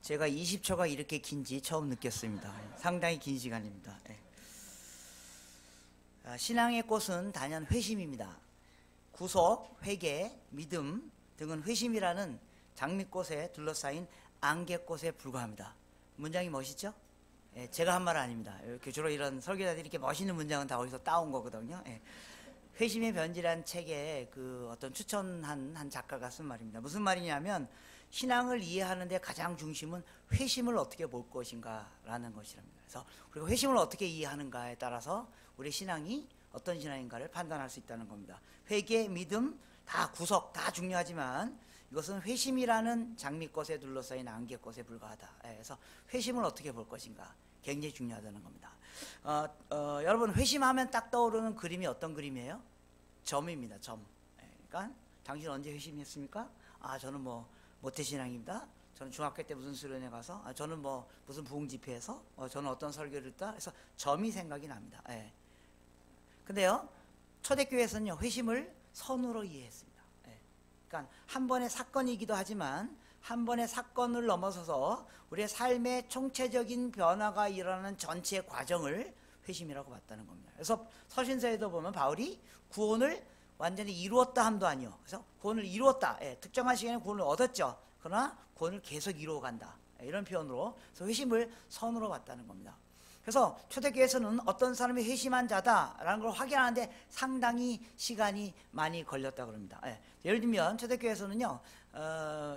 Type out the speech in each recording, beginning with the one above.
제가 20초가 이렇게 긴지 처음 느꼈습니다. 상당히 긴 시간입니다. 신앙의 꽃은 단연 회심입니다. 구속, 회개, 믿음 등은 회심이라는 장미꽃에 둘러싸인 안개꽃에 불과합니다. 문장이 멋있죠? 제가 한 말은 아닙니다. 이렇게 주로 이런 설교자들이 이렇게 멋있는 문장은 다 어디서 따온 거거든요. 회심의 변지란 책에 그 어떤 추천한 한 작가가 쓴 말입니다. 무슨 말이냐면 신앙을 이해하는데 가장 중심은 회심을 어떻게 볼 것인가 라는 것이랍니다. 그래서 우리가 회심을 어떻게 이해하는가에 따라서 우리 신앙이 어떤 신앙인가를 판단할 수 있다는 겁니다. 회개, 믿음, 다 구속, 다 중요하지만 이것은 회심이라는 장미꽃에 둘러싸인 안개꽃에 불과하다. 그래서 회심을 어떻게 볼 것인가 굉장히 중요하다는 겁니다. 여러분 회심하면 딱 떠오르는 그림이 어떤 그림이에요? 점입니다. 점. 그러니까 당신 언제 회심했습니까? 저는 뭐 모태신앙입니다. 저는 중학교 때 무슨 수련회 가서, 저는 뭐 무슨 부흥 집회에서, 저는 어떤 설교를 했다. 그래서 점이 생각이 납니다. 근데요, 초대교회에서는요 회심을 선으로 이해했습니다. 그러니까 한 번의 사건이기도 하지만 한 번의 사건을 넘어서서 우리의 삶의 총체적인 변화가 일어나는 전체 과정을 회심이라고 봤다는 겁니다. 그래서 서신서에도 보면 바울이 구원을 완전히 이루었다 함도 아니요. 그래서 구원을 이루었다. 특정한 시간에 구원을 얻었죠. 그러나 구원을 계속 이루어간다. 이런 표현으로 그래서 회심을 선으로 봤다는 겁니다. 그래서 초대교회에서는 어떤 사람이 회심한 자다라는 걸 확인하는데 상당히 시간이 많이 걸렸다고 합니다. 예를 들면 초대교회에서는요,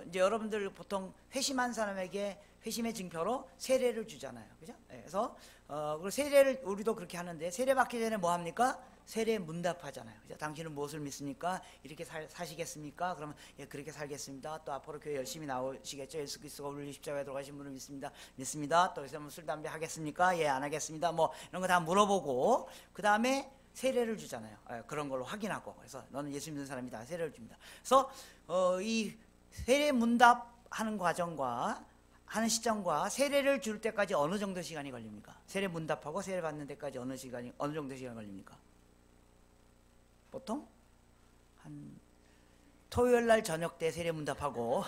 이제 여러분들 보통 회심한 사람에게 회심의 증표로 세례를 주잖아요. 그죠? 그래서 그리고 세례를 우리도 그렇게 하는데 세례 받기 전에 뭐 합니까? 세례 문답하잖아요. 그죠? 당신은 무엇을 믿습니까? 이렇게 사시겠습니까? 그러면 예, 그렇게 살겠습니다. 또 앞으로 교회 열심히 나오시겠죠? 예수 그리스도가 우리 십자가에 돌아가신 분을 믿습니다. 또 그래서 술 담배 하겠습니까? 예, 안 하겠습니다. 뭐 이런 거 다 물어보고 그 다음에 세례를 주잖아요. 그런 걸로 확인하고 그래서 너는 예수 믿는 사람이다. 세례를 줍니다. 그래서 이 세례 문답하는 과정과 하는 시점과 세례를 줄 때까지 어느 정도 시간이 걸립니까? 세례 문답하고 세례 받는 데까지 어느 정도 시간이 걸립니까? 보통 한 토요일 날 저녁 때 세례 문답하고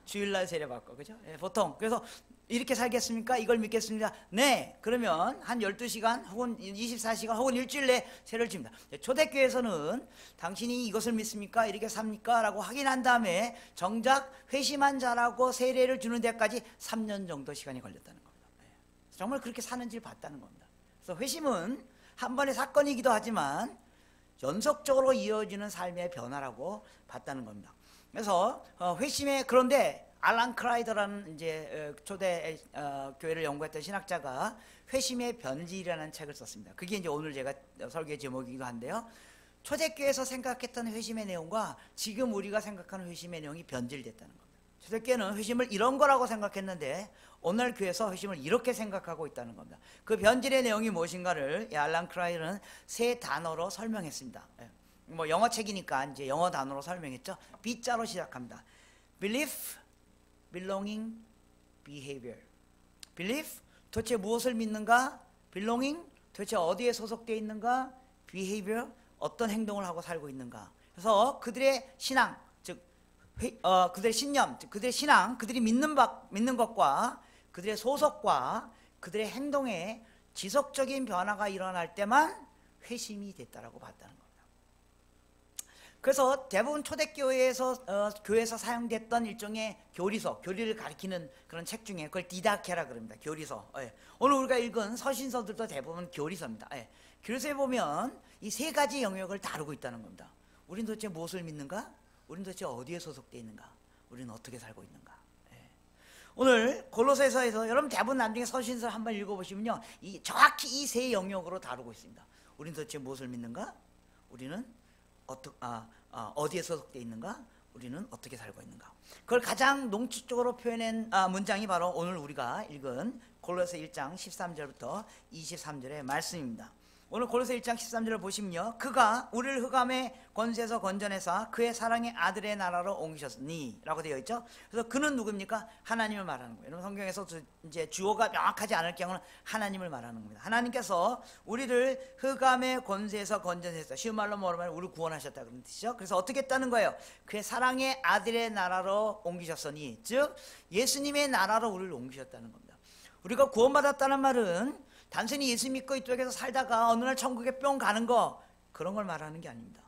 주일 날 세례 받고, 그죠? 보통. 그래서 이렇게 살겠습니까? 이걸 믿겠습니다. 네. 그러면 한 12시간 혹은 24시간 혹은 일주일 내에 세례를 줍니다. 초대교회에서는 당신이 이것을 믿습니까? 이렇게 삽니까? 라고 확인한 다음에 정작 회심한 자라고 세례를 주는 데까지 3년 정도 시간이 걸렸다는 겁니다. 정말 그렇게 사는지를 봤다는 겁니다. 그래서 회심은 한 번의 사건이기도 하지만 연속적으로 이어지는 삶의 변화라고 봤다는 겁니다. 그래서 회심의, 그런데 알란 크라이더라는 이제 초대 교회를 연구했던 신학자가 회심의 변질이라는 책을 썼습니다. 그게 이제 오늘 제가 설교의 제목이기도 한데요. 초대교회에서 생각했던 회심의 내용과 지금 우리가 생각하는 회심의 내용이 변질됐다는 겁니다. 초대교회는 회심을 이런 거라고 생각했는데 오늘 교회에서 회심을 이렇게 생각하고 있다는 겁니다. 그 변질의 내용이 무엇인가를 알란 크라이더는 세 단어로 설명했습니다. 뭐 영어 책이니까 이제 영어 단어로 설명했죠. B자로 시작합니다. Belief, belonging, behavior. Belief, 도대체 무엇을 믿는가? Belonging, 도대체 어디에 소속되어 있는가? Behavior, 어떤 행동을 하고 살고 있는가? 그래서 그들의 신앙, 즉 그들의 신념, 즉 그들의 신앙, 그들이 믿는 것과 그들의 소속과 그들의 행동에 지속적인 변화가 일어날 때만 회심이 됐다라고 봤다는 겁니다. 그래서 대부분 초대교회에서 교회에서 사용됐던 일종의 교리서, 교리를 가리키는 그런 책 중에 그걸 디다케라 그럽니다. 교리서. 오늘 우리가 읽은 서신서들도 대부분 교리서입니다. 교리서에 보면 이 세 가지 영역을 다루고 있다는 겁니다. 우린 도대체 무엇을 믿는가? 우린 도대체 어디에 소속되어 있는가? 우리는 어떻게 살고 있는가? 오늘 골로새서에서 여러분 대부분 나중에 서신서 한번 읽어보시면요, 정확히 이 세 영역으로 다루고 있습니다. 우린 도대체 무엇을 믿는가? 우리는 어디에 소속되어 있는가? 우리는 어떻게 살고 있는가? 그걸 가장 농축적으로 표현한 문장이 바로 오늘 우리가 읽은 골로새 1장 13절부터 23절의 말씀입니다. 오늘 고린도서 1장 13절을 보시면요, 그가 우리를 흑암의 권세에서 건져내사 그의 사랑의 아들의 나라로 옮기셨으니 라고 되어 있죠. 그래서 그는 누구입니까? 하나님을 말하는 거예요. 여러분, 성경에서 이제 주어가 명확하지 않을 경우는 하나님을 말하는 겁니다. 하나님께서 우리를 흑암의 권세에서 건져내사, 쉬운 말로 말하면 우리를 구원하셨다 그런 뜻이죠. 그래서 어떻게 했다는 거예요? 그의 사랑의 아들의 나라로 옮기셨으니, 즉 예수님의 나라로 우리를 옮기셨다는 겁니다. 우리가 구원받았다는 말은 단순히 예수 믿고 이쪽에서 살다가 어느 날 천국에 뿅 가는 거, 그런 걸 말하는 게 아닙니다.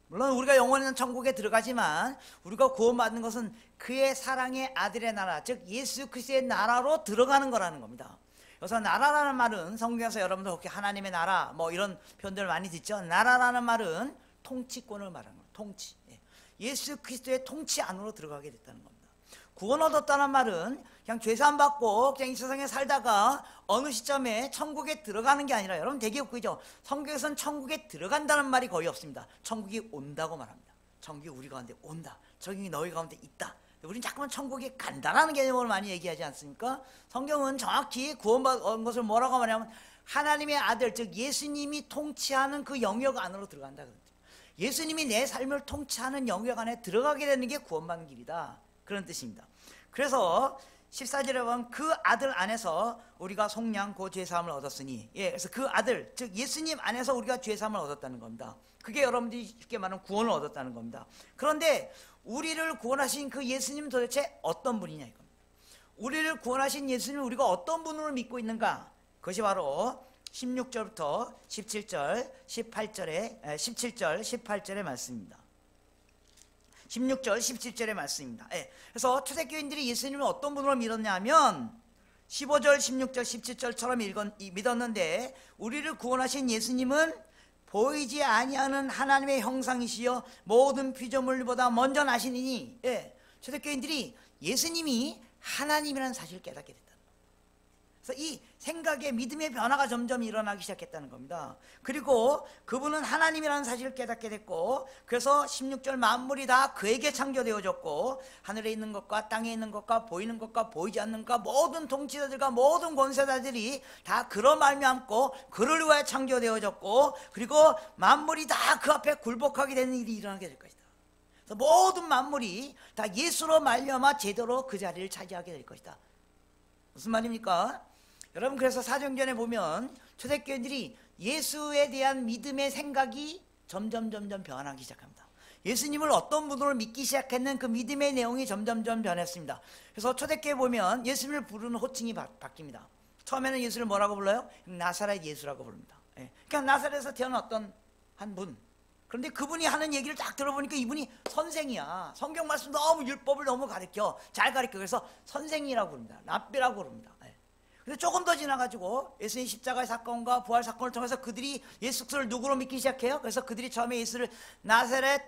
물론 우리가 영원한 천국에 들어가지만 우리가 구원받는 것은 그의 사랑의 아들의 나라, 즉 예수 그리스도의 나라로 들어가는 거라는 겁니다. 그래서 나라라는 말은 성경에서 여러분들 혹시 하나님의 나라 뭐 이런 표현들 많이 듣죠. 나라라는 말은 통치권을 말하는 거예요. 통치. 예수 그리스도의 통치 안으로 들어가게 됐다는 겁니다. 구원 얻었다는 말은 그냥 죄사함 받고 그냥 이 세상에 살다가 어느 시점에 천국에 들어가는 게 아니라, 여러분 되게 웃기죠. 성경에서는 천국에 들어간다는 말이 거의 없습니다. 천국이 온다고 말합니다. 천국이 우리 가운데 온다. 천국이 너희 가운데 있다. 우리는 자꾸만 천국에 간다라는 개념을 많이 얘기하지 않습니까? 성경은 정확히 구원받은 것을 뭐라고 말하냐면 하나님의 아들, 즉 예수님이 통치하는 그 영역 안으로 들어간다 그러죠. 예수님이 내 삶을 통치하는 영역 안에 들어가게 되는 게 구원받는 길이다, 그런 뜻입니다. 그래서 14절에 보면 그 아들 안에서 우리가 속량고 죄사함을 얻었으니, 그래서 그 아들, 즉 예수님 안에서 우리가 죄사함을 얻었다는 겁니다. 그게 여러분들이 쉽게 말하면 구원을 얻었다는 겁니다. 그런데 우리를 구원하신 그 예수님 도대체 어떤 분이냐 이겁니다. 우리를 구원하신 예수님을 우리가 어떤 분으로 믿고 있는가, 그것이 바로 16절부터 17절, 17절, 18절의 말씀입니다. 16절, 17절의 말씀입니다. 그래서 초대교인들이 예수님을 어떤 분으로 믿었냐 하면 15절, 16절, 17절처럼 믿었는데, 우리를 구원하신 예수님은 보이지 아니하는 하나님의 형상이시여 모든 피조물보다 먼저 나시니니, 초대교인들이 예수님이 하나님이라는 사실을 깨닫게 됐다. 그래서 이 생각의 믿음의 변화가 점점 일어나기 시작했다는 겁니다. 그리고 그분은 하나님이라는 사실을 깨닫게 됐고, 그래서 16절 만물이 다 그에게 창조되어졌고, 하늘에 있는 것과 땅에 있는 것과 보이는 것과 보이지 않는 것과 모든 통치자들과 모든 권세자들이 다 그로 말미암고 그를 위하여 창조되어졌고, 그리고 만물이 다 그 앞에 굴복하게 되는 일이 일어나게 될 것이다. 그래서 모든 만물이 다 예수로 말미암아 제대로 그 자리를 차지하게 될 것이다. 무슨 말입니까? 여러분, 그래서 사도행전에 보면 초대교인들이 예수에 대한 믿음의 생각이 점점 변하기 시작합니다. 예수님을 어떤 분으로 믿기 시작했는 그 믿음의 내용이 점점 변했습니다. 그래서 초대교회에 보면 예수님을 부르는 호칭이 바뀝니다. 처음에는 예수를 뭐라고 불러요? 나사렛 예수라고 부릅니다. 그러니까 나사렛에서 태어난 어떤 한 분, 그런데 그분이 하는 얘기를 딱 들어보니까 이분이 선생이야. 성경 말씀 너무 율법을 너무 가르쳐, 잘 가르쳐. 그래서 선생이라고 부릅니다. 랍비라고 부릅니다. 근데 조금 더 지나가지고 예수님 십자가의 사건과 부활 사건을 통해서 그들이 예수 그리스도를 누구로 믿기 시작해요? 그래서 그들이 처음에 예수를 나사렛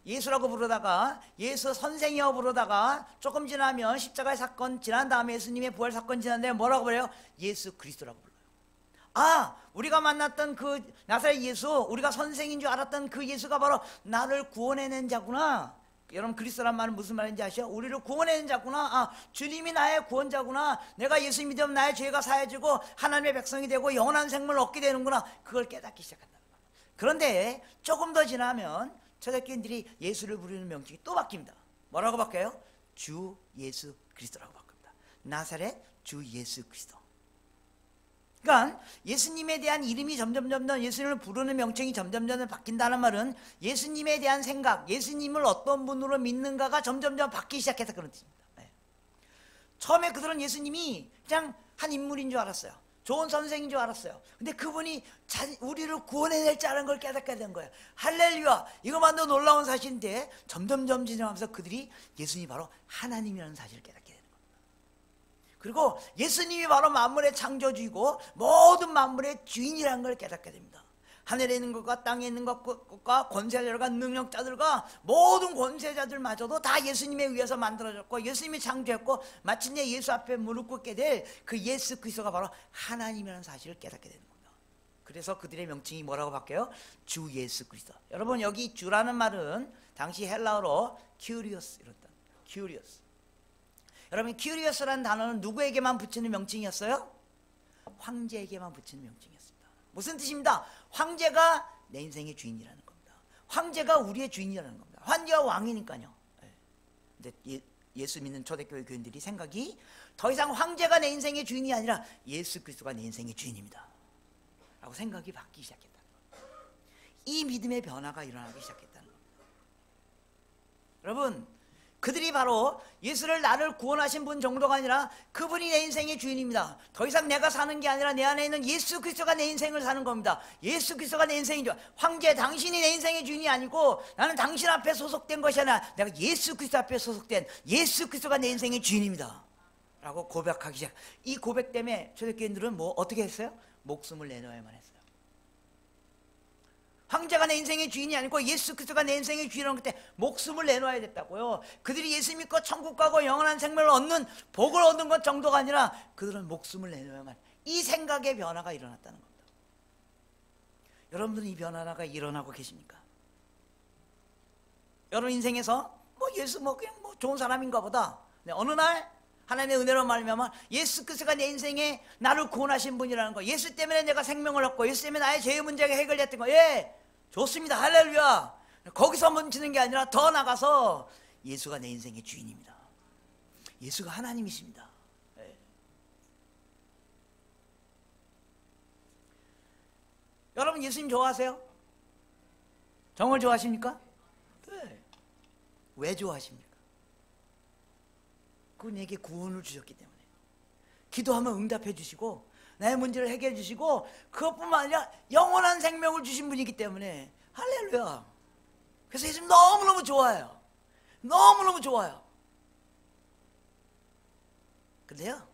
예수라고 부르다가 예수 선생이라고 부르다가 조금 지나면 십자가의 사건 지난 다음에 예수님의 부활 사건 지난 다음에 뭐라고 불러요? 예수 그리스도라고 불러요. 아, 우리가 만났던 그 나사렛 예수, 우리가 선생인 줄 알았던 그 예수가 바로 나를 구원해낸 자구나. 여러분, 그리스도란 말은 무슨 말인지 아시죠? 우리를 구원해낸 자구나. 아, 주님이 나의 구원자구나. 내가 예수 믿으면 나의 죄가 사해지고 하나님의 백성이 되고 영원한 생명을 얻게 되는구나. 그걸 깨닫기 시작한다. 그런데 조금 더 지나면 초대교인들이 예수를 부르는 명칭이 또 바뀝니다. 뭐라고 바뀌어요? 주 예수 그리스도라고 바뀝니다. 나사렛 주 예수 그리스도. 그러니까 예수님에 대한 이름이 점점 예수님을 부르는 명칭이 점점 바뀐다는 말은 예수님에 대한 생각, 예수님을 어떤 분으로 믿는가가 점점 바뀌기 시작해서 그런 뜻입니다. 처음에 그들은 예수님이 그냥 한 인물인 줄 알았어요. 좋은 선생인 줄 알았어요. 근데 그분이 우리를 구원해낼 자라는 걸 깨닫게 된 거예요. 할렐루야! 이거만도 놀라운 사실인데 점점 지나가면서 그들이 예수님이 바로 하나님이라는 사실을 깨닫게 돼요. 그리고 예수님이 바로 만물의 창조주이고 모든 만물의 주인이라는 걸 깨닫게 됩니다. 하늘에 있는 것과 땅에 있는 것과 권세자들과 능력자들과 모든 권세자들마저도 다 예수님에 의해서 만들어졌고 예수님이 창조했고 마침내 예수 앞에 무릎 꿇게 될 그 예수 그리스도가 바로 하나님이라는 사실을 깨닫게 되는 겁니다. 그래서 그들의 명칭이 뭐라고 바뀌어요? 주 예수 그리스도. 여러분, 여기 주라는 말은 당시 헬라어로 큐리오스 이랬다. 큐리오스. 여러분, 큐리오스라는 단어는 누구에게만 붙이는 명칭이었어요? 황제에게만 붙이는 명칭이었습니다. 무슨 뜻입니다? 황제가 내 인생의 주인이라는 겁니다. 황제가 우리의 주인이라는 겁니다. 황제가 왕이니까요. 근데 예수 믿는 초대교회 교인들이 생각이 더 이상 황제가 내 인생의 주인이 아니라 예수 그리스도가 내 인생의 주인입니다 라고 생각이 바뀌기 시작했다는 겁니다. 이 믿음의 변화가 일어나기 시작했다는 겁니다. 여러분, 그들이 바로 예수를 나를 구원하신 분 정도가 아니라 그분이 내 인생의 주인입니다. 더 이상 내가 사는 게 아니라 내 안에 있는 예수 그리스도가 내 인생을 사는 겁니다. 예수 그리스도가 내 인생의 주인. 황제, 당신이 내 인생의 주인이 아니고 나는 당신 앞에 소속된 것이 아니라 내가 예수 그리스도 앞에 소속된 예수 그리스도가 내 인생의 주인입니다 라고 고백하기 시작. 이 고백 때문에 초대교인들은 뭐 어떻게 했어요? 목숨을 내놓아야만 했어요. 황제가 내 인생의 주인이 아니고 예수 그리스도가 내 인생의 주인이라는 그때 목숨을 내놓아야 됐다고요. 그들이 예수 믿고 천국 가고 영원한 생명을 얻는, 복을 얻는 것 정도가 아니라 그들은 목숨을 내놓아야만, 이 생각의 변화가 일어났다는 겁니다. 여러분들은 이 변화가 일어나고 계십니까? 여러분 인생에서 뭐 예수 뭐 그냥 뭐 좋은 사람인가 보다, 어느 날 하나님의 은혜로 말미암아 예수 그리스도가 내 인생에 나를 구원하신 분이라는 거, 예수 때문에 내가 생명을 얻고 예수 때문에 나의 죄의 문제가 해결됐던 거, 예, 좋습니다. 할렐루야. 거기서 멈추는 게 아니라 더 나가서 예수가 내 인생의 주인입니다. 예수가 하나님이십니다. 예. 여러분 예수님 좋아하세요? 정말 좋아하십니까? 네. 왜 좋아하십니까? 그분 내게 구원을 주셨기 때문에, 기도하면 응답해 주시고 나의 문제를 해결해 주시고, 그것뿐만 아니라 영원한 생명을 주신 분이기 때문에, 할렐루야. 그래서 예수님 너무너무 좋아요. 너무너무 좋아요. 근데요,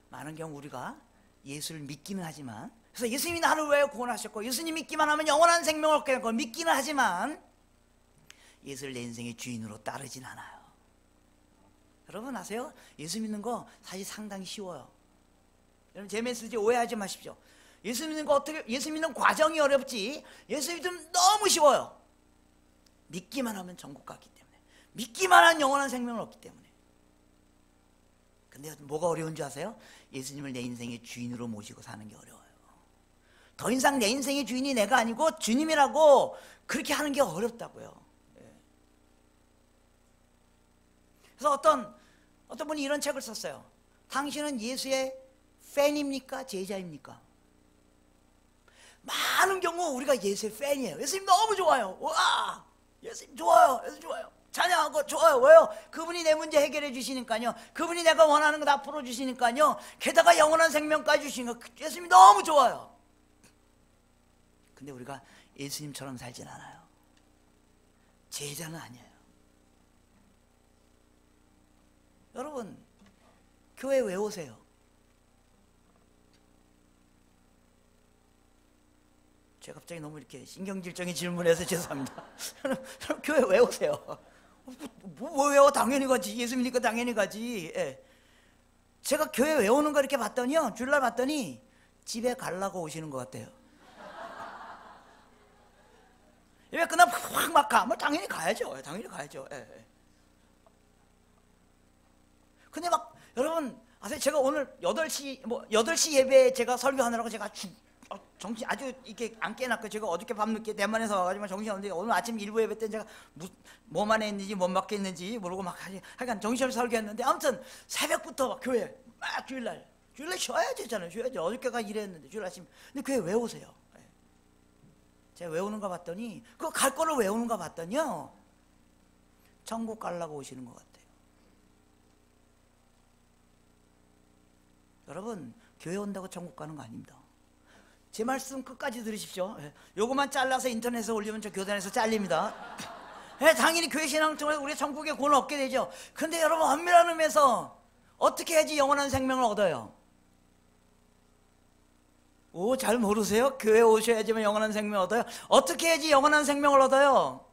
많은 경우 우리가 예수를 믿기는 하지만, 그래서 예수님이 나를 왜 구원하셨고 예수님 믿기만 하면 영원한 생명을 얻게 될 걸 믿기는 하지만 예수를 내 인생의 주인으로 따르진 않아요. 여러분 아세요? 예수 믿는 거 사실 상당히 쉬워요. 여러분 제 메시지 오해하지 마십시오. 예수 믿는 거 어떻게, 예수 믿는 과정이 어렵지 예수 믿으면 너무 쉬워요. 믿기만 하면 천국 가기 때문에, 믿기만 하면 영원한 생명을 얻기 때문에. 근데 뭐가 어려운 줄 아세요? 예수님을 내 인생의 주인으로 모시고 사는 게 어려워요. 더 이상 내 인생의 주인이 내가 아니고 주님이라고 그렇게 하는 게 어렵다고요. 그래서 어떤 분이 이런 책을 썼어요. 당신은 예수의 팬입니까? 제자입니까? 많은 경우 우리가 예수의 팬이에요. 예수님 너무 좋아요. 와, 예수님 좋아요. 예수님 좋아요. 찬양하고 좋아요. 왜요? 그분이 내 문제 해결해 주시니까요. 그분이 내가 원하는 거 다 풀어주시니까요. 게다가 영원한 생명까지 주시니까 예수님이 너무 좋아요. 근데 우리가 예수님처럼 살진 않아요. 제자는 아니에요. 여러분 교회 왜 오세요? 제가 갑자기 너무 이렇게 신경질적인 질문해서 죄송합니다. 교회 왜 오세요? 뭐 왜요? 당연히 가지. 예수 믿으니까 당연히 가지. 예. 제가 교회 왜 오는가 이렇게 봤더니요, 주일날 봤더니 집에 가려고 오시는 것 같아요. 왜 그날 확 가? 뭐 당연히 가야죠. 당연히 가야죠. 예. 근데 막 여러분 아세요? 제가 오늘 8시 예배에 제가 설교하느라고 제가 정신 아주 이렇게 안 깨놨고, 제가 어저께 밤늦게 대만에서 와가지고 정신이 없는데 오늘 아침 일부 예배 때 제가 뭐만 했는지 못 맡겼는지 모르고 막 하여간 정신없이 설교했는데, 아무튼 새벽부터 막 교회 막 주일날 쉬어야 되잖아요. 쉬어야지. 어저께가 일했는데 주일 아침. 근데 교회 왜 오세요? 제가 왜 오는가 봤더니, 그 갈 거를 왜 오는가 봤더니요, 천국 가려고 오시는 것 같아요. 여러분 교회 온다고 천국 가는 거 아닙니다. 제 말씀 끝까지 들으십시오. 요거만 잘라서 인터넷에 올리면 저 교단에서 잘립니다. 당연히 교회 신앙을 통해 우리 천국의 구원을 얻게 되죠. 근데 여러분 엄밀한 의미에서 어떻게 해야지 영원한 생명을 얻어요? 오, 잘 모르세요? 교회 오셔야지만 영원한 생명을 얻어요? 어떻게 해야지 영원한 생명을 얻어요?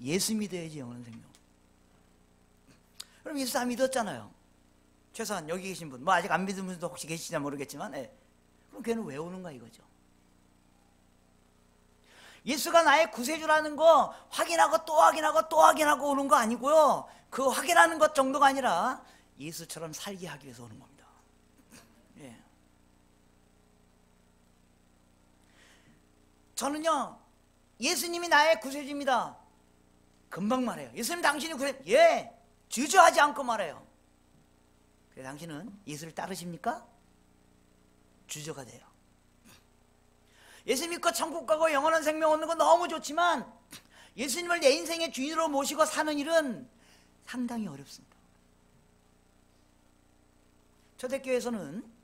예수 믿어야지 영원한 생명. 그럼 예수 다 믿었잖아요. 최소한 여기 계신 분, 뭐 아직 안 믿은 분도 혹시 계시냐 모르겠지만, 그럼 교회는 왜 오는가 이거죠. 예수가 나의 구세주라는 거 확인하고 또 확인하고 또 확인하고 오는 거 아니고요, 그 확인하는 것 정도가 아니라 예수처럼 살게 하기 위해서 오는 겁니다. 예. 저는요 예수님이 나의 구세주입니다. 금방 말해요. 예수님 당신이 구세, 예, 주저하지 않고 말해요. 그래, 당신은 예수를 따르십니까? 주저가 돼요. 예수 믿고 천국 가고 영원한 생명 얻는 거 너무 좋지만 예수님을 내 인생의 주인으로 모시고 사는 일은 상당히 어렵습니다. 초대교회에서는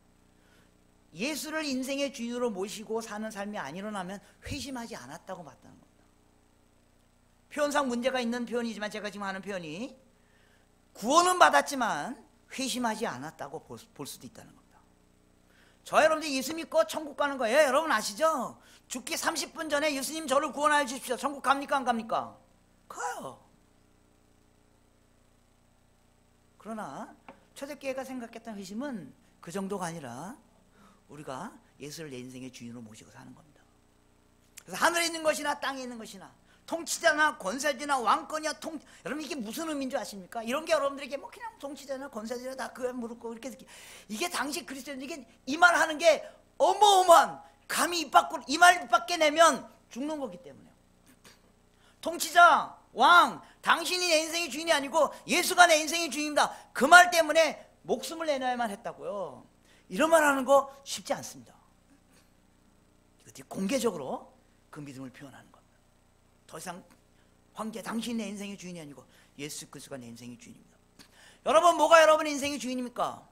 예수를 인생의 주인으로 모시고 사는 삶이 안 일어나면 회심하지 않았다고 봤다는 겁니다. 표현상 문제가 있는 표현이지만 제가 지금 하는 표현이 구원은 받았지만 회심하지 않았다고 볼 수도 있다는 겁니다. 저 여러분들이 예수 믿고 천국 가는 거예요. 여러분 아시죠? 죽기 30분 전에 예수님 저를 구원하여 주십시오. 천국 갑니까 안 갑니까? 가요. 그러나 초대교회가 생각했던 회심은 그 정도가 아니라 우리가 예수를 내 인생의 주인으로 모시고 사는 겁니다. 그래서 하늘에 있는 것이나 땅에 있는 것이나 통치자나 권세자나 왕권이야 여러분 이게 무슨 의미인 줄 아십니까? 이런 게 여러분들에게 뭐 그냥 통치자나 권세자나 다 그에 물었고 이렇게 이게 당시 그리스도인에게 이 말 하는 게 어마어마한 감히 이 말 밖에 내면 죽는 거기 때문에요. 통치자, 왕, 당신이 내 인생의 주인이 아니고 예수가 내 인생의 주인입니다. 그 말 때문에 목숨을 내놔야만 했다고요. 이런 말 하는 거 쉽지 않습니다. 이것들이 공개적으로 그 믿음을 표현하는 겁니다. 더 이상 당신이 내 인생의 주인이 아니고 예수 그리스도가 내 인생의 주인입니다. 여러분 뭐가 여러분의 인생의 주인입니까?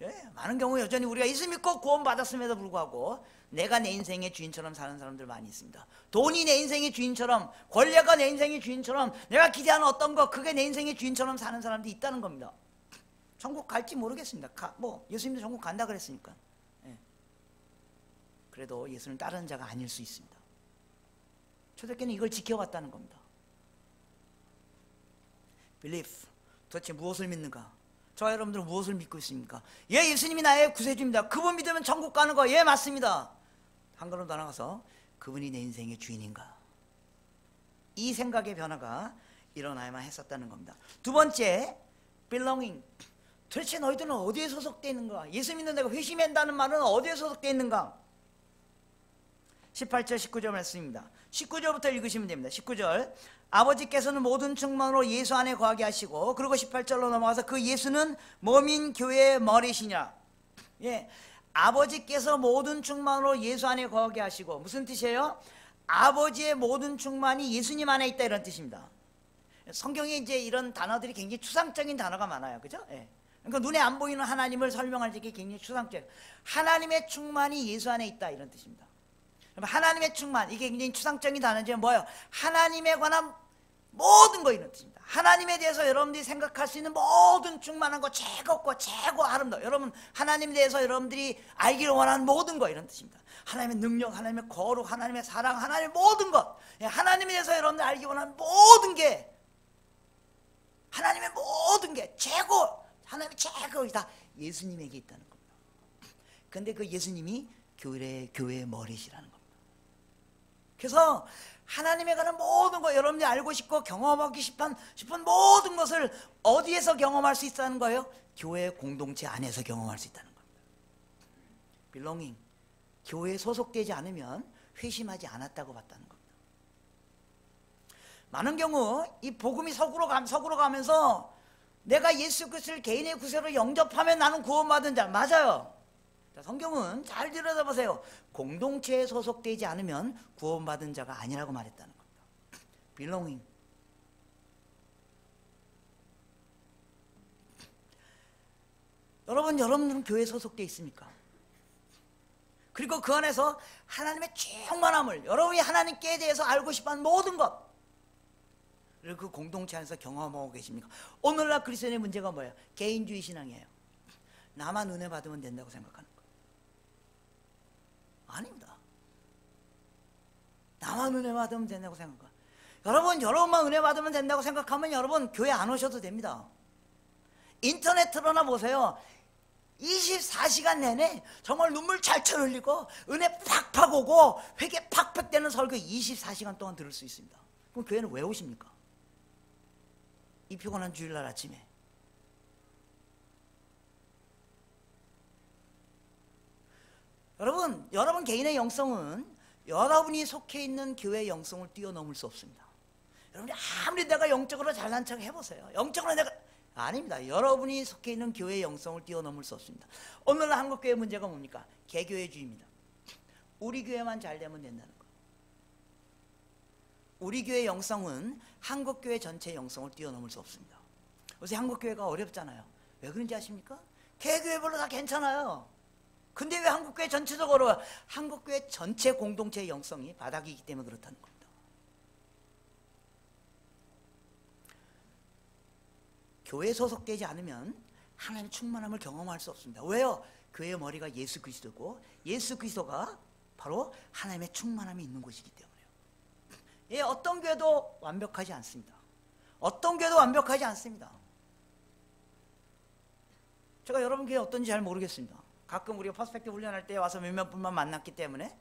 예, 많은 경우 여전히 우리가 예수 믿고 구원 받았음에도 불구하고 내가 내 인생의 주인처럼 사는 사람들 많이 있습니다. 돈이 내 인생의 주인처럼, 권력가 내 인생의 주인처럼, 내가 기대하는 어떤 거 그게 내 인생의 주인처럼 사는 사람들이 있다는 겁니다. 천국 갈지 모르겠습니다. 예수님도 천국 간다 그랬으니까. 예. 그래도 예수를 따르는 자가 아닐 수 있습니다. 초대교회는 이걸 지켜왔다는 겁니다. Believe. 도대체 무엇을 믿는가? 저와 여러분들은 무엇을 믿고 있습니까? 예, 예수님이 나의 구세주입니다. 그분 믿으면 천국 가는 거, 예, 맞습니다. 한 걸음 더 나가서 그분이 내 인생의 주인인가? 이 생각의 변화가 일어나야만 했었다는 겁니다. 두 번째, belonging. 도대체 너희들은 어디에 소속되어 있는가? 예수 믿는 내가 회심한다는 말은 어디에 소속되어 있는가? 18절 19절 말씀입니다. 19절부터 읽으시면 됩니다. 19절, 아버지께서는 모든 충만으로 예수 안에 거하게 하시고, 그리고 18절로 넘어가서 그 예수는 몸인 교회의 머리시냐. 예, 아버지께서 모든 충만으로 예수 안에 거하게 하시고, 무슨 뜻이에요? 아버지의 모든 충만이 예수님 안에 있다, 이런 뜻입니다. 성경에 이제 이런 단어들이 굉장히 추상적인 단어가 많아요. 그죠? 예. 그러니까 눈에 안 보이는 하나님을 설명할 때 굉장히 추상적. 하나님의 충만이 예수 안에 있다, 이런 뜻입니다. 하나님의 충만, 이게 굉장히 추상적인 단어인지 뭐예요? 하나님에 관한 모든 거, 이런 뜻입니다. 하나님에 대해서 여러분들이 생각할 수 있는 모든 충만한 거, 최고고 최고 아름다워. 여러분 하나님에 대해서 여러분들이 알기를 원하는 모든 거, 이런 뜻입니다. 하나님의 능력, 하나님의 거룩, 하나님의 사랑, 하나님의 모든 것, 하나님에 대해서 여러분들이 알기 원하는 모든 게, 하나님의 모든 게 최고, 하나님의 최고 다 예수님에게 있다는 겁니다. 그런데 그 예수님이 교회의 머리시라는 겁니다. 그래서 하나님에 관한 모든 것, 여러분들이 알고 싶고 경험하기 싶은 모든 것을 어디에서 경험할 수 있다는 거예요? 교회 공동체 안에서 경험할 수 있다는 겁니다. belonging. 교회에 소속되지 않으면 회심하지 않았다고 봤다는 겁니다. 많은 경우 이 복음이 서구로 가면서 내가 예수 그리스도를 개인의 구세로 영접하면 나는 구원받은 자, 맞아요. 성경은 잘 들여다보세요. 공동체에 소속되지 않으면 구원받은 자가 아니라고 말했다는 겁니다. belonging. 여러분들은 교회에 소속되어 있습니까? 그리고 그 안에서 하나님의 충만함을, 여러분이 하나님께 대해서 알고 싶어하는 모든 것을 그 공동체 안에서 경험하고 계십니까? 오늘날 그리스도인의 문제가 뭐예요? 개인주의 신앙이에요. 나만 은혜 받으면 된다고 생각하는 거예요. 아닙니다. 나만 은혜 받으면 된다고 생각해요. 여러분만 은혜 받으면 된다고 생각하면 여러분 교회 안 오셔도 됩니다. 인터넷 틀어놔 보세요. 24시간 내내 정말 눈물 잘잘 흘리고 은혜 팍팍 오고 회개 팍팍 되는 설교 24시간 동안 들을 수 있습니다. 그럼 교회는 왜 오십니까? 이 피곤한 주일날 아침에. 여러분 개인의 영성은 여러분이 속해 있는 교회의 영성을 뛰어넘을 수 없습니다. 여러분이 아무리 내가 영적으로 잘난 척 해보세요. 영적으로 내가 아닙니다. 여러분이 속해 있는 교회의 영성을 뛰어넘을 수 없습니다. 오늘 한국교회 문제가 뭡니까? 개교회주의입니다. 우리 교회만 잘 되면 된다는 거. 우리 교회의 영성은 한국교회 전체 영성을 뛰어넘을 수 없습니다. 요새 한국교회가 어렵잖아요. 왜 그런지 아십니까? 개교회별로 다 괜찮아요. 근데 왜 한국교회 전체적으로 한국교회 전체 공동체의 영성이 바닥이기 때문에 그렇다는 겁니다. 교회에 소속되지 않으면 하나님의 충만함을 경험할 수 없습니다. 왜요? 교회의 머리가 예수 그리스도고 예수 그리스도가 바로 하나님의 충만함이 있는 곳이기 때문에요. 예, 어떤 교회도 완벽하지 않습니다. 어떤 교회도 완벽하지 않습니다. 제가 여러분 교회 어떤지 잘 모르겠습니다. 가끔 우리가 퍼스펙티브 훈련할 때 와서 몇몇 분만 만났기 때문에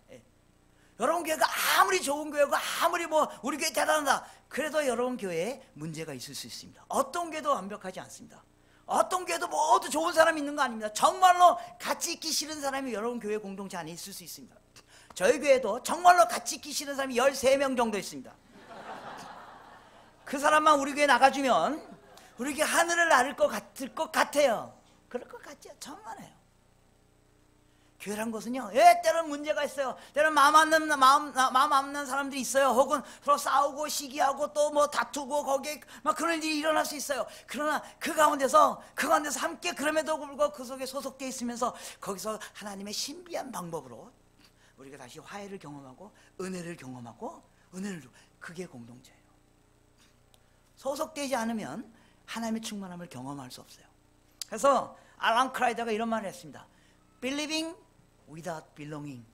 여러분 교회가 아무리 좋은 교회고 아무리 뭐 우리 교회 대단하다 그래도 여러분 교회에 문제가 있을 수 있습니다. 어떤 교회도 완벽하지 않습니다. 어떤 교회도 모두 좋은 사람이 있는 거 아닙니다. 정말로 같이 있기 싫은 사람이 여러분 교회 공동체 안에 있을 수 있습니다. 저희 교회도 정말로 같이 있기 싫은 사람이 13명 정도 있습니다. 그 사람만 우리 교회 나가주면 우리 교회 하늘을 나를 것 같아요. 그럴 것 같죠? 정말해요. 교회란 것은요, 때로는 문제가 있어요. 때로는 마음 안 맞는 사람들이 있어요. 혹은 서로 싸우고 시기하고 또 뭐 다투고 거기에 막 그런 일이 일어날 수 있어요. 그러나 그 가운데서 함께 그럼에도 불구하고 그 속에 소속되어 있으면서 거기서 하나님의 신비한 방법으로 우리가 다시 화해를 경험하고 은혜를 경험하고 그게 공동체예요. 소속되지 않으면 하나님의 충만함을 경험할 수 없어요. 그래서 알란 크라이더가 이런 말을 했습니다. Believing without belonging.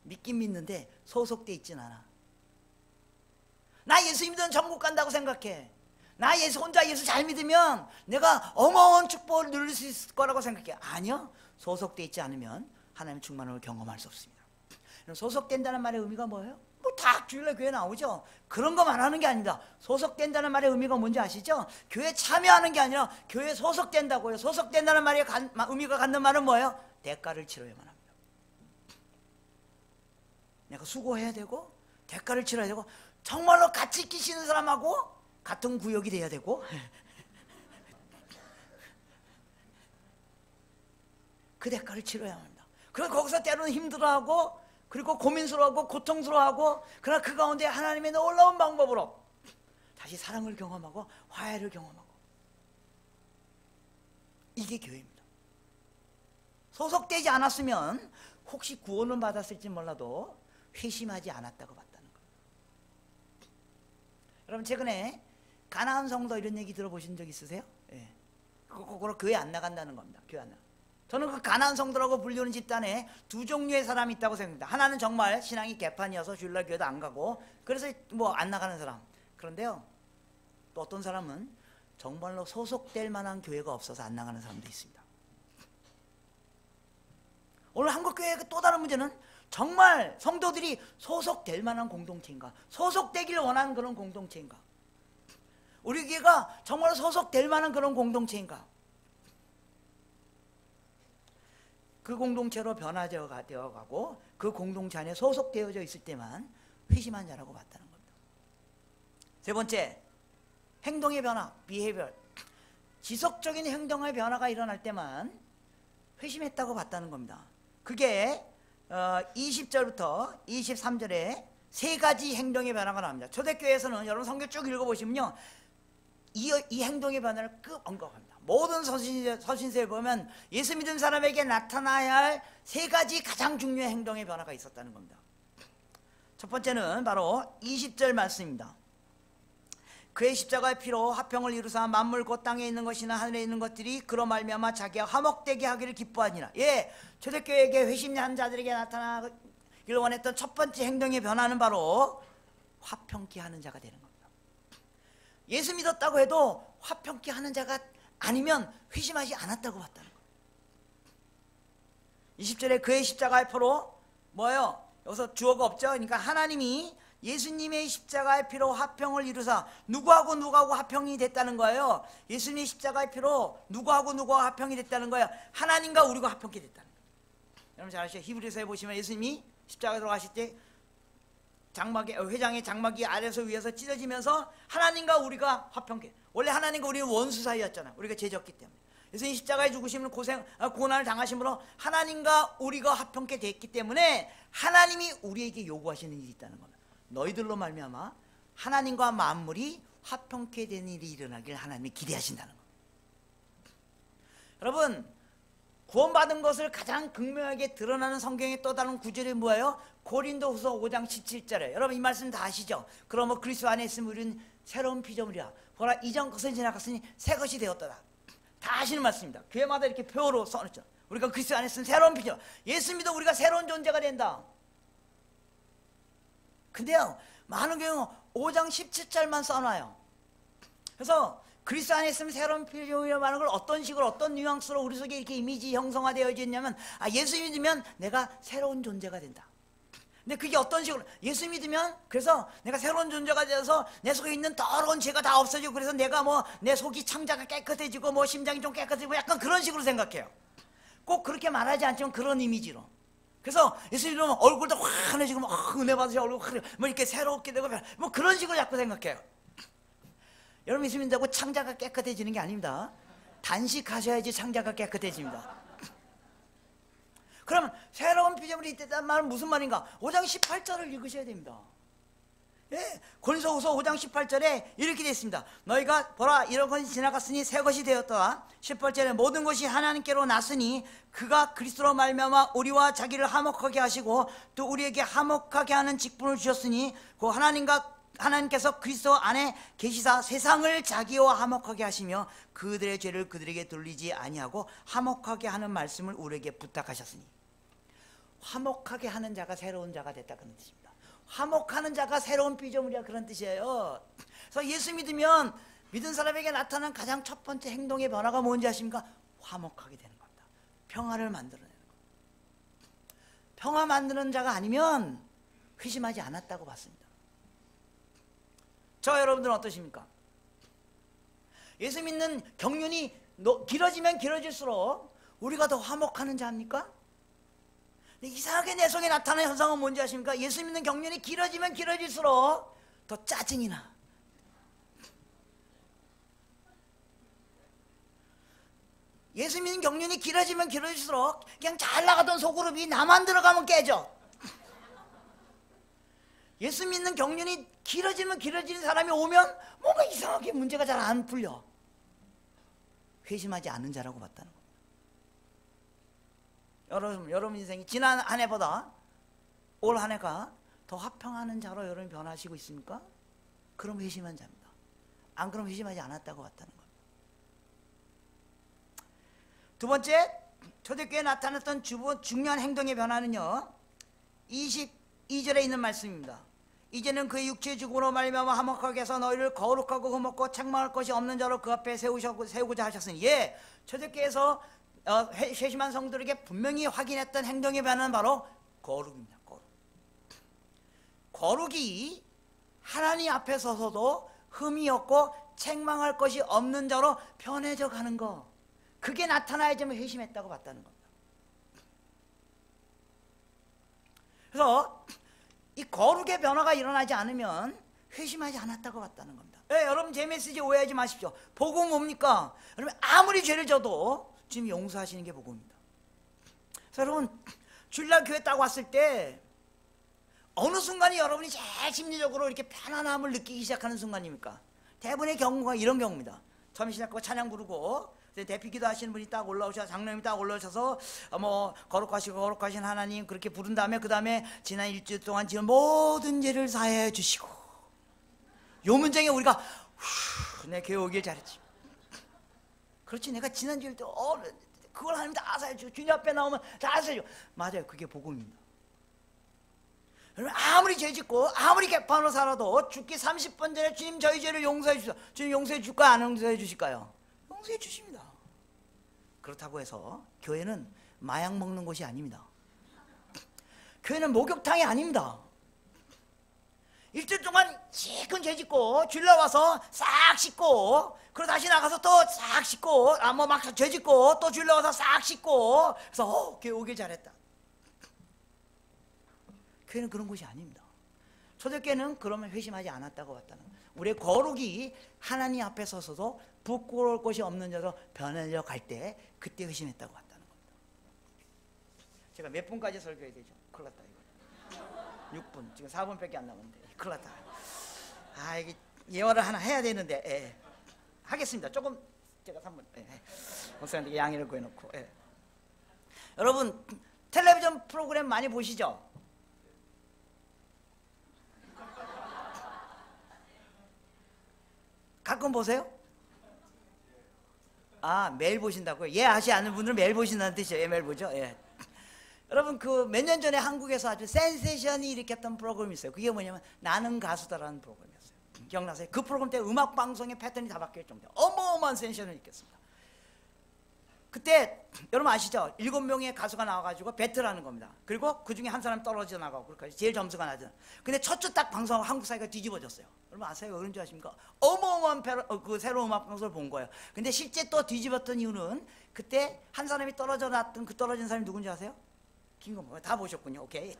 믿긴 믿는데 소속돼 있진 않아. 나 예수 믿으면 천국 간다고 생각해. 나 혼자 예수 잘 믿으면 내가 어마어마한 축복을 누릴 수 있을 거라고 생각해. 아니요. 소속돼 있지 않으면 하나님의 충만함을 경험할 수 없습니다. 소속된다는 말의 의미가 뭐예요? 뭐 다 주일날 교회 나오죠. 그런 거 말하는 게 아닙니다. 소속된다는 말의 의미가 뭔지 아시죠? 교회 참여하는 게 아니라 교회에 소속된다고요. 소속된다는 말의 의미가 갖는 말은 뭐예요? 대가를 치러야만 합니다. 내가 수고해야 되고 대가를 치러야 되고 정말로 같이 있기 싫은 사람하고 같은 구역이 돼야 되고 그 대가를 치러야 합니다. 그래서 거기서 때로는 힘들어하고 그리고 고민스러워하고 고통스러워하고 그러나 그 가운데 하나님의 놀라운 방법으로 다시 사랑을 경험하고 화해를 경험하고 이게 교회입니다. 소속되지 않았으면 혹시 구원은 받았을지 몰라도 회심하지 않았다고 봤다는 거예요. 여러분 최근에 가나안 성도 이런 얘기 들어보신 적 있으세요? 예. 그거로 교회 안 나간다는 겁니다. 교회 안 나가. 저는 그 가나안 성도라고 불리는 집단에 두 종류의 사람이 있다고 생각합니다. 하나는 정말 신앙이 개판이어서 주일날 교회도 안 가고 그래서 뭐 안 나가는 사람. 그런데요 또 어떤 사람은 정말로 소속될 만한 교회가 없어서 안 나가는 사람도 있습니다. 오늘 한국교회의 또 다른 문제는 정말 성도들이 소속될 만한 공동체인가, 소속되길 원하는 그런 공동체인가, 우리 교회가 정말 소속될 만한 그런 공동체인가. 그 공동체로 변화되어 가고 그 공동체 안에 소속되어져 있을 때만 회심한 자라고 봤다는 겁니다. 세 번째, 행동의 변화, behavior. 지속적인 행동의 변화가 일어날 때만 회심했다고 봤다는 겁니다. 그게 20절부터 23절에 세 가지 행동의 변화가 나옵니다. 초대교회에서는 여러분 성경 쭉 읽어보시면요 이 행동의 변화를 쭉 언급합니다. 모든 서신서에 보면 예수 믿은 사람에게 나타나야 할 세 가지 가장 중요한 행동의 변화가 있었다는 겁니다. 첫 번째는 바로 20절 말씀입니다. 그의 십자가의 피로 화평을 이루사 만물 곧 땅에 있는 것이나 하늘에 있는 것들이 그로 말미암아 자기와 화목되게 하기를 기뻐하니라. 예, 초대교회에게 회심한 자들에게 나타나기를 원했던 첫 번째 행동의 변화는 바로 화평케 하는 자가 되는 겁니다. 예수 믿었다고 해도 화평케 하는 자가 아니면 회심하지 않았다고 봤다는 거예요. 20절에 그의 십자가의 피로 뭐예요? 여기서 주어가 없죠. 그러니까 하나님이 예수님의 십자가의 피로 화평을 이루사 누구하고 화평이 됐다는 거예요. 예수님의 십자가의 피로 누구하고 화평이 됐다는 거예요. 하나님과 우리가 화평케 됐다는 거예요. 여러분 잘 아시죠? 히브리서에 보시면 예수님이 십자가에 들어가실 때 회장의 장막이 아래서 위에서 찢어지면서 하나님과 우리가 화평케. 원래 하나님과 우리는 원수 사이였잖아. 우리가 죄졌기 때문에. 그래서 이 십자가에 죽으심을 고난을 당하심으로 하나님과 우리가 화평케 됐기 때문에 하나님이 우리에게 요구하시는 일이 있다는 겁니다. 너희들로 말미암아 하나님과 만물이 화평케 된 일이 일어나길 하나님이 기대하신다는 겁니다. 여러분, 구원받은 것을 가장 극명하게 드러나는 성경의 또 다른 구절이 뭐예요? 고린도후서 5장 17절에. 여러분 이 말씀 다 아시죠? 그러므로 그리스도 안에 있으면 우리는 새로운 피조물이야. 보라, 이전 것은 지나갔으니 새 것이 되었도다. 다 아시는 말씀입니다. 교회마다 이렇게 표로 써놓죠. 우리가 그리스도 안에 있으면 새로운 피조물. 예수 믿어 우리가 새로운 존재가 된다. 근데요, 많은 경우 5장 17절만 써놔요. 그래서 그리스도 안에 있으면 새로운 피조물이라는 걸 어떤 식으로, 어떤 뉘앙스로 우리 속에 이렇게 이미지 형성화되어져 있냐면, 예수 믿으면 내가 새로운 존재가 된다. 근데 그게 어떤 식으로, 예수 믿으면 그래서 내가 새로운 존재가 되어서 내 속에 있는 더러운 죄가 다 없어지고, 그래서 내가 내 속이 창자가 깨끗해지고 심장이 좀 깨끗해지고, 약간 그런 식으로 생각해요. 꼭 그렇게 말하지 않지만 그런 이미지로. 그래서 예수 믿으면 얼굴도 환해지고 은혜 받으셔 얼굴 환해, 이렇게 새롭게 되고 그런 식으로 자꾸 생각해요. 여러분 예수 믿는다고 창자가 깨끗해지는 게 아닙니다. 단식하셔야지 창자가 깨끗해집니다. 그러면 새로운 피조물이 있다는 말은 무슨 말인가? 5장 18절을 읽으셔야 됩니다. 예, 고린도후서 5장 18절에 이렇게 되어 있습니다. 너희가 보라, 이런 것이 지나갔으니 새 것이 되었다. 18절에 모든 것이 하나님께로 났으니 그가 그리스도로 말미암아 우리와 자기를 화목하게 하시고 또 우리에게 화목하게 하는 직분을 주셨으니 그 하나님께서 그리스도 안에 계시사 세상을 자기와 화목하게 하시며 그들의 죄를 그들에게 돌리지 아니하고 화목하게 하는 말씀을 우리에게 부탁하셨으니, 화목하게 하는 자가 새로운 자가 됐다, 그런 뜻입니다. 화목하는 자가 새로운 피조물이야, 그런 뜻이에요. 그래서 예수 믿으면 믿은 사람에게 나타나는 가장 첫 번째 행동의 변화가 뭔지 아십니까? 화목하게 되는 겁니다. 평화를 만들어내는 겁니다. 평화 만드는 자가 아니면 회심하지 않았다고 봤습니다. 저 여러분들은 어떠십니까? 예수 믿는 경륜이 길어지면 길어질수록 우리가 더 화목하는 자입니까? 이상하게 내 속에 나타나는 현상은 뭔지 아십니까? 예수 믿는 경륜이 길어지면 길어질수록 더 짜증이 나. 예수 믿는 경륜이 길어지면 길어질수록 그냥 잘 나가던 소그룹이 나만 들어가면 깨져. 예수 믿는 경륜이 길어지면 길어지는 사람이 오면 뭔가 이상하게 문제가 잘 안 풀려. 회심하지 않는 자라고 봤다는 겁니다. 여러분 인생이 지난 한 해보다 올 한 해가 더 화평하는 자로 여러분이 변하시고 있습니까? 그럼 회심한 자입니다. 안 그럼 회심하지 않았다고 봤다는 겁니다. 두 번째, 초대교회에 나타났던 중요한 행동의 변화는요, 22절에 있는 말씀입니다. 이제는 그의 육체의 죽음으로 말미암아 화목하게 해서 너희를 거룩하고 흠없고 책망할 것이 없는 자로 그 앞에 세우고자 하셨으니, 초대교회에서 회심한 성도에게 분명히 확인했던 행동의 변화는 바로 거룩입니다. 거룩이 하나님 앞에 서서도 흠이 없고 책망할 것이 없는 자로 변해져 가는 거, 그게 나타나야지만 회심했다고 봤다는 겁니다. 그래서 이 거룩의 변화가 일어나지 않으면 회심하지 않았다고 봤다는 겁니다. 여러분 제 메시지 오해하지 마십시오. 복음 뭡니까? 여러분 아무리 죄를 져도 주님 용서하시는 게 복음입니다. 그래서 여러분 주일날 교회 딱 왔을 때 어느 순간이 여러분이 제일 심리적으로 이렇게 편안함을 느끼기 시작하는 순간입니까? 대부분의 경우가 이런 경우입니다. 처음 시작하고 찬양 부르고 대피기도 하시는 분이 딱 올라오셔서, 장로님이 딱 올라오셔서 거룩하신 하나님 그렇게 부른 다음에, 그 다음에 지난 일주일 동안 지은 모든 죄를 사해 주시고, 요 문장에 우리가 내 교회 오길 잘했지. 그렇지, 내가 지난 주일 때 그걸 하나님 다 사해 주고 주님 앞에 나오면 다 사해 주고. 맞아요, 그게 복음입니다. 여러분 아무리 죄짓고 아무리 개판으로 살아도 죽기 30분 전에 주님 저희 죄를 용서해 주시오. 주님 용서해 줄까요? 안 용서해 주실까요? 용서해 주십니다. 그렇다고 해서 교회는 마약 먹는 곳이 아닙니다. 교회는 목욕탕이 아닙니다. 일주일 동안 실컷 죄짓고 주일날 와서 싹 씻고, 그리고 다시 나가서 또 싹 씻고, 막 죄짓고 또 주일날 와서 싹 씻고, 그래서 교회 오길 잘했다. 교회는 그런 곳이 아닙니다. 초대교회는 그러면 회심하지 않았다고 봤다는 거예요. 우리의 거룩이 하나님 앞에 서서도 부끄러울 것이 없는 자로 변하려 갈 때 그때 회심했다고 봤다는 겁니다. 제가 몇 분까지 설교해야 되죠? 큰일 났다 이거. 6분, 지금 4분밖에 안 남았는데 큰일 났다. 아, 이게 예언을 하나 해야 되는데, 예. 하겠습니다. 조금 제가 3분, 예. 목사님께 양해를 구해놓고, 예. 여러분 텔레비전 프로그램 많이 보시죠? 가끔 보세요? 아, 매일 보신다고요? 예 하지 않는 분들은 매일 보신다는 뜻이에요. 예, 매일 보죠. 예. 여러분 그 몇 년 전에 한국에서 아주 센세션이 일으켰던 프로그램이 있어요. 그게 뭐냐면 나는 가수다라는 프로그램이었어요. 기억나세요? 그 프로그램 때 음악 방송의 패턴이 다 바뀔 정도로 어마어마한 센세션을 일으켰습니다. 그때 여러분 아시죠? 7명의 가수가 나와가지고 배틀하는 겁니다. 그리고 그 중에 한 사람 떨어져 나가고 그렇게 제일 점수가 낮은. 근데 첫 주 딱 방송하고 한국 사회가 뒤집어졌어요. 여러분 아세요? 왜 그런 줄 아십니까? 어마어마한 그 새로운 음악 방송을 본 거예요. 근데 실제 또 뒤집었던 이유는 그때 한 사람이 떨어져 놨던 그 떨어진 사람이 누군지 아세요? 김건모. 다 보셨군요. 오케이.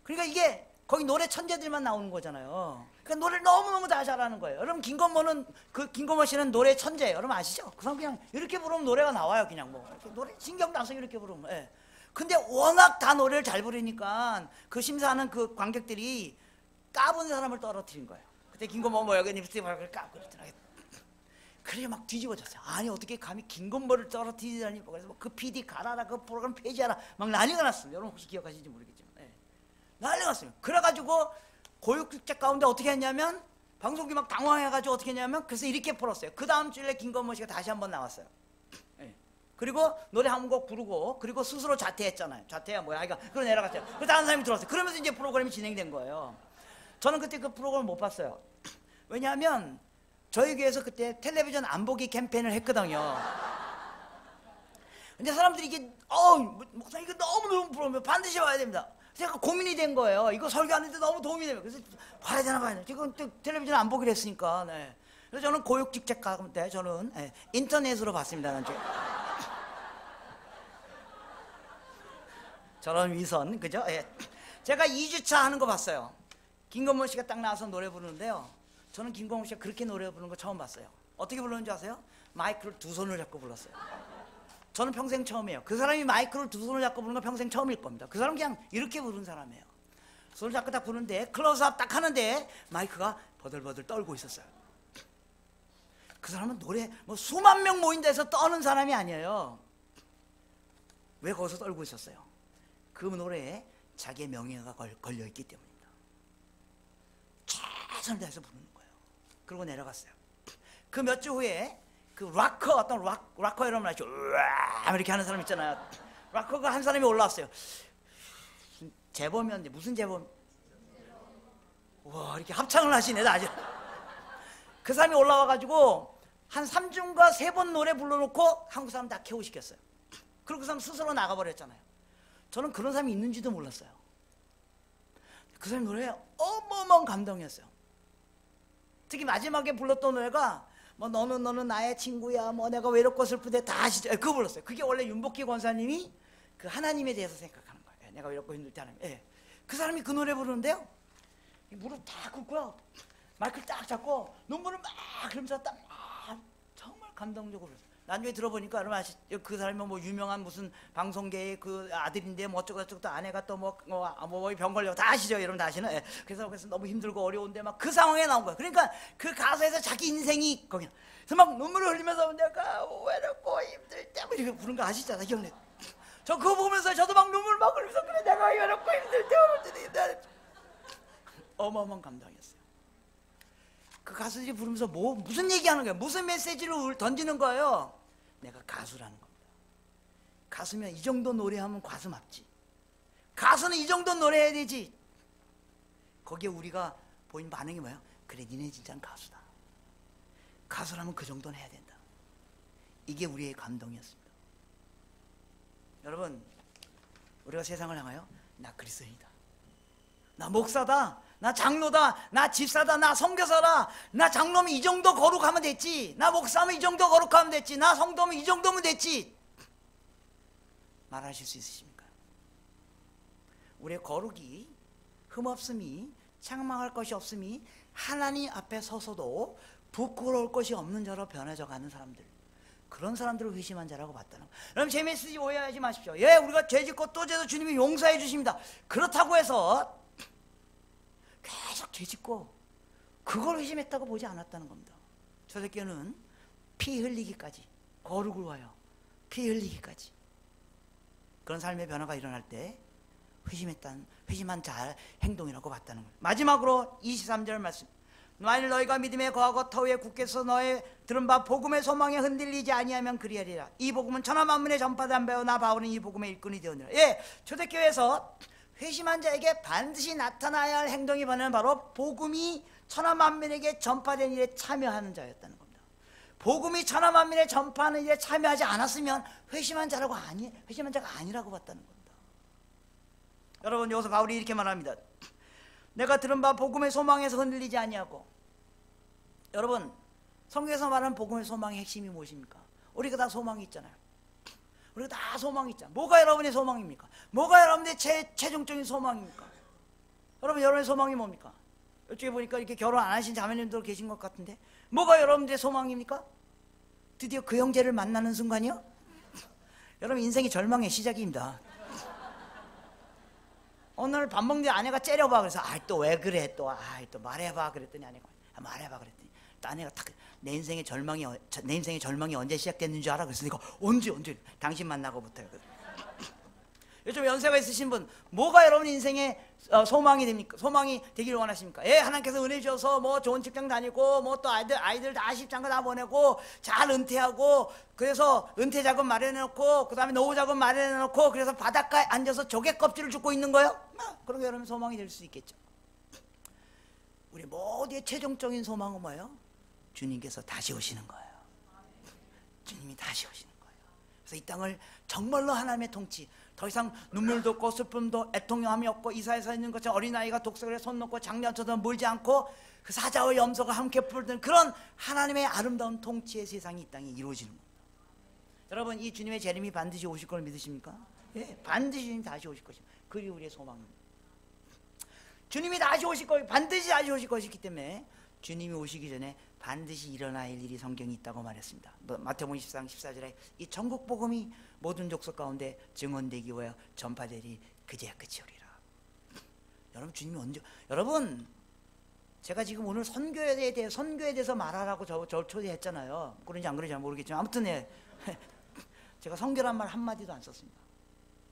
그러니까 이게 거기 노래 천재들만 나오는 거잖아요. 그러니까 노래를 너무너무 다 잘하는 거예요. 여러분 김건모 씨는 노래 천재예요. 여러분 아시죠? 그 사람 그냥 이렇게 부르면 노래가 나와요. 그냥 뭐 이렇게 노래 신경도 안 써요. 이렇게 부르면. 예. 근데 워낙 다 노래를 잘 부르니까 그 심사하는 그 관객들이 까본 사람을 떨어뜨린 거예요. 그때 김건모 뭐 여기 립스틱을 까고 그러더라고요. 그래 막 뒤집어졌어요. 아니 어떻게 감히 김건모를 떨어뜨리다니. 그래서 그 PD 가라라, 그 프로그램 폐지하라 막 난리가 났어요. 여러분 혹시 기억하시는지 모르겠지만. 예. 난리가 났어요. 그래가지고 고육직자 가운데 어떻게 했냐면 방송국이 막 당황해가지고 어떻게 했냐면 그래서 이렇게 풀었어요. 그 다음 주일에 김건모 씨가 다시 한번 나왔어요. 예. 그리고 노래 한 곡 부르고 그리고 스스로 자퇴했잖아요. 자퇴야 뭐야 그러니까 그거 내려갔어요. 그래서 다른 사람이 들어왔어요. 그러면서 이제 프로그램이 진행된 거예요. 저는 그때 그 프로그램을 못 봤어요. 왜냐하면 저희 교회에서 그때 텔레비전 안 보기 캠페인을 했거든요. 근데 사람들이 이게 목사님 이거 너무 프로그램 반드시 봐야 됩니다. 제가 고민이 된 거예요. 이거 설교하는데 너무 도움이 되면. 그래서 봐야 되나 봐야 되나. 지금 텔레비전 안 보기로 했으니까. 네. 그래서 저는 고육직책 가운데 저는 인터넷으로 봤습니다. 난 저런 위선, 그죠? 예. 제가 2주차 하는 거 봤어요. 김건모 씨가 딱 나와서 노래 부르는데요. 저는 김건모 씨가 그렇게 노래 부르는 거 처음 봤어요. 어떻게 부르는지 아세요? 마이크를 두 손을 잡고 불렀어요. 저는 평생 처음이에요. 그 사람이 마이크를 두 손을 잡고 부르는 건 평생 처음일 겁니다. 그 사람 그냥 이렇게 부르는 사람이에요. 손을 잡고 딱 부르는데 클로즈업 딱 하는데 마이크가 버들버들 떨고 있었어요. 그 사람은 노래 뭐 수만 명 모인 데서 떠는 사람이 아니에요. 왜 거기서 떨고 있었어요? 그 노래에 자기의 명예가 걸려있기 때문입니다. 최선을 다해서 부르는 거예요. 그러고 내려갔어요. 그 몇 주 후에 그 락커, 어떤 락커 여러분 아시죠? 으아 이렇게 하는 사람 있잖아요. 락커가 한 사람이 올라왔어요. 재범이었는데 무슨 재범? 와 이렇게 합창을 하시네 아주. 그 사람이 올라와가지고 한 3주인가 3번 노래 불러놓고 한국 사람 다 개우시켰어요. 그리고 그 사람 스스로 나가버렸잖아요. 저는 그런 사람이 있는지도 몰랐어요. 그 사람 노래에 어마어마한 감동이었어요. 특히 마지막에 불렀던 노래가 뭐 너는 나의 친구야 뭐 내가 외롭고 슬프대 다 아시죠? 그거 불렀어요. 그게 원래 윤복희 권사님이 그 하나님에 대해서 생각하는 거예요. 내가 외롭고 힘들 때 하나님. 예. 그 사람이 그 노래 부르는데요. 무릎 다 꿇고요. 마이크를 딱 잡고 눈물을 막 흘리면서 딱 정말 감동적으로 불렀어요. 나중에 들어보니까 여러분 아시죠? 그 사람이 뭐 유명한 무슨 방송계의 그 아들인데 뭐 어쩌고 저쩌고 또 아내가 또 뭐 병 걸려 다 아시죠? 여러분 다 아시는? 예. 그래서 너무 힘들고 어려운데 막 그 상황에 나온 거예요. 그러니까 그 가사에서 자기 인생이 거기 그래서 막 눈물을 흘리면서 내가 외롭고 힘들 때 이렇게 부른 거 아시잖아요. 기억내. 저 그거 보면서 저도 막 눈물 막 흘리면서 그래 내가 외롭고 힘들 때 어마어마한 감동이었어요. 그 가수들이 부르면서 무슨 얘기하는 거예요? 무슨 메시지를 던지는 거예요? 내가 가수라는 겁니다. 가수면 이 정도 노래하면 가수 맞지. 가수는 이 정도 노래해야 되지. 거기에 우리가 보인 반응이 뭐예요? 그래 니네 진짜는 가수다. 가수라면 그 정도는 해야 된다. 이게 우리의 감동이었습니다. 여러분 우리가 세상을 향하여 나 그리스도인이다, 나 목사다, 나 장로다, 나 집사다, 나 선교사다, 나 장로면 이 정도 거룩하면 됐지, 나 목사면 이 정도 거룩하면 됐지, 나 성도면 이 정도면 됐지 말하실 수 있으십니까? 우리의 거룩이 흠없음이 책망할 것이 없음이 하나님 앞에 서서도 부끄러울 것이 없는 자로 변해져 가는 사람들, 그런 사람들을 회심한 자라고 봤다는 거예요. 여러분 제 메시지 오해하지 마십시오. 예, 우리가 죄짓고 또 죄도 주님이 용서해 주십니다. 그렇다고 해서 계속 죄짓고 그걸 회심했다고 보지 않았다는 겁니다. 초대교회는 피 흘리기까지, 거룩을 위하여 피 흘리기까지, 그런 삶의 변화가 일어날 때 회심한 자의 행동이라고 봤다는 거예요. 마지막으로 23절 말씀, 만일 너희가 믿음에 거하고 터위에 굳게 서 너의 들은 바 복음의 소망에 흔들리지 아니하면 그리하리라. 이 복음은 천하 만민에 전파된 바요 나 바울은 이 복음의 일꾼이 되었느니라. 예, 초대교회에서 회심한 자에게 반드시 나타나야 할 행동이 바로 복음이 천하 만민에게 전파된 일에 참여하는 자였다는 겁니다. 복음이 천하 만민에 전파하는 일에 참여하지 않았으면 회심한 자가 아니라고 봤다는 겁니다. 여러분, 여기서 바울이 이렇게 말합니다. 내가 들은 바 복음의 소망에서 흔들리지 아니하고. 여러분, 성경에서 말하는 복음의 소망의 핵심이 무엇입니까? 우리가 다 소망이 있잖아요. 우리가 다 소망이 있잖아요. 뭐가 여러분의 소망입니까? 뭐가 여러분의 최종적인 소망입니까? 여러분의 소망이 뭡니까? 이쪽에 보니까 이렇게 결혼 안 하신 자매님들 계신 것 같은데, 뭐가 여러분의 소망입니까? 드디어 그 형제를 만나는 순간이요? 여러분, 인생이 절망의 시작입니다. 오늘 밥 먹는데 아내가 째려봐. 그래서 또 왜 그래, 또 말해봐. 그랬더니 아내가 말해봐 그랬더니 또 아내가 딱 내 인생의 절망이 언제 시작됐는 줄 알아? 그래서 내가 언제 당신 만나고부터요. 요즘 연세가 있으신 분, 뭐가 여러분 인생의 소망이 됩니까? 소망이 되기를 원하십니까? 예, 하나님께서 은혜 주셔서 뭐 좋은 직장 다니고 뭐 또 아이들 다 시집장가 다 보내고 잘 은퇴하고, 그래서 은퇴 자금 마련해 놓고 그 다음에 노후 자금 마련해 놓고, 그래서 바닷가에 앉아서 조개 껍질을 줍고 있는 거예요? 그런 게 여러분 소망이 될 수 있겠죠. 우리 모두의 최종적인 소망은 뭐예요? 주님께서 다시 오시는 거예요. 주님이 다시 오시는 거예요. 그래서 이 땅을 정말로 하나님의 통치, 더 이상 눈물도 없고 슬픔도 애통함이 없고, 이사에서 있는 것처럼 어린아이가 독석에 손 놓고 장년처럼 물지 않고 그 사자와 염소가 함께 부르는 그런 하나님의 아름다운 통치의 세상이 이 땅에 이루어지는 겁니다. 여러분, 이 주님의 재림이 반드시 오실 걸 믿으십니까? 예, 반드시 주님이 다시 오실 것입니다. 그게 우리의 소망입니다. 주님이 다시 오실 거, 반드시 다시 오실 것이기 때문에 주님이 오시기 전에 반드시 일어날 일이 성경이 있다고 말했습니다. 마태복음 24장 14절에 이 전국 복음이 모든 족속 가운데 증언되기 위하여 전파되리 그제야 끝이 오리라. 여러분, 주님이 언제, 여러분, 제가 지금 오늘 선교에 대해서 말하라고 저 초대했잖아요. 그런지 안 그런지 잘 모르겠지만 아무튼 제가 선교란 말 한마디도 안 썼습니다.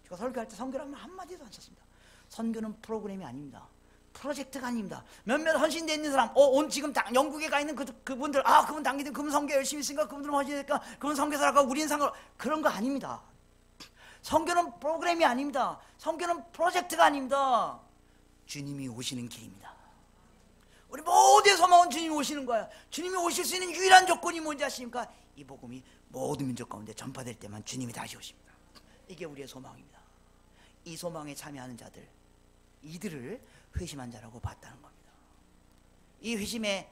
제가 설교할 때 선교란 말 한마디도 안 썼습니다. 선교는 프로그램이 아닙니다. 프로젝트가 아닙니다. 몇몇 헌신되어 있는 사람, 지금 영국에 가 있는 그분들, 그분 당기든 그분 선교 열심히 있으니까 그분들 헌신되니까 그분 선교사라고 우리는 그런 거 아닙니다. 선교는 프로그램이 아닙니다. 선교는 프로젝트가 아닙니다. 주님이 오시는 길입니다. 우리 모두의 소망은 주님이 오시는 거예요. 주님이 오실 수 있는 유일한 조건이 뭔지 아십니까? 이 복음이 모든 민족 가운데 전파될 때만 주님이 다시 오십니다. 이게 우리의 소망입니다. 이 소망에 참여하는 자들, 이들을 회심한 자라고 봤다는 겁니다. 이 회심의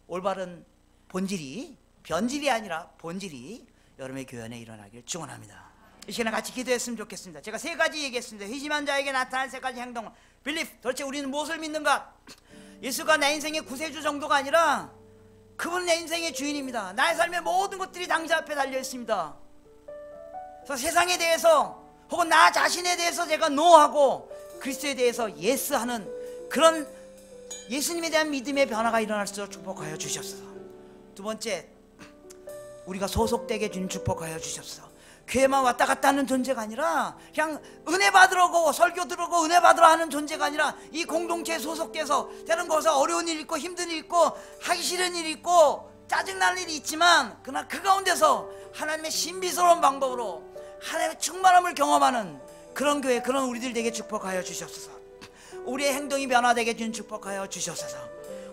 올바른 본질이, 변질이 아니라 본질이 여러분의 교회 안에 일어나길 축원합니다. 이 시간에 같이 기도했으면 좋겠습니다. 제가 세 가지 얘기했습니다. 회심한 자에게 나타날 세 가지 행동. 빌리프, 도대체 우리는 무엇을 믿는가? 예수가 내 인생의 구세주 정도가 아니라 그분은 내 인생의 주인입니다. 나의 삶의 모든 것들이 당자 앞에 달려 있습니다. 그래서 세상에 대해서 혹은 나 자신에 대해서 제가 노하고 그리스도에 대해서 예스하는 그런 예수님에 대한 믿음의 변화가 일어날 수 있도록 축복하여 주시옵소서. 두 번째, 우리가 소속되게 주님 축복하여 주시옵소서. 교회만 왔다 갔다 하는 존재가 아니라 그냥 은혜 받으러고 설교 들으고 은혜 받으러 하는 존재가 아니라 이 공동체에 소속돼서, 때는 거기서 어려운 일 있고 힘든 일 있고 하기 싫은 일 있고 짜증나는 일이 있지만 그러나 그 가운데서 하나님의 신비스러운 방법으로 하나님의 충만함을 경험하는 그런 교회, 그런 우리들 되게 축복하여 주시옵소서. 우리의 행동이 변화되게 주님 축복하여 주시옵소서.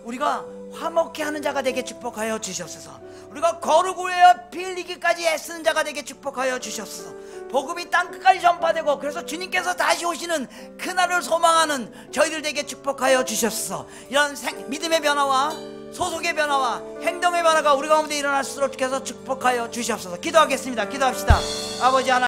우리가 화목케 하는 자가 되게 축복하여 주시옵소서. 우리가 거룩을 위하여 피 흘리기까지 애쓰는 자가 되게 축복하여 주시옵소서. 복음이 땅끝까지 전파되고 그래서 주님께서 다시 오시는 그날을 소망하는 저희들 되게 축복하여 주시옵소서. 이런 믿음의 변화와 소속의 변화와 행동의 변화가 우리 가운데 일어날 수 있도록 해서 축복하여 주시옵소서. 기도하겠습니다. 기도합시다. 아버지 하나님,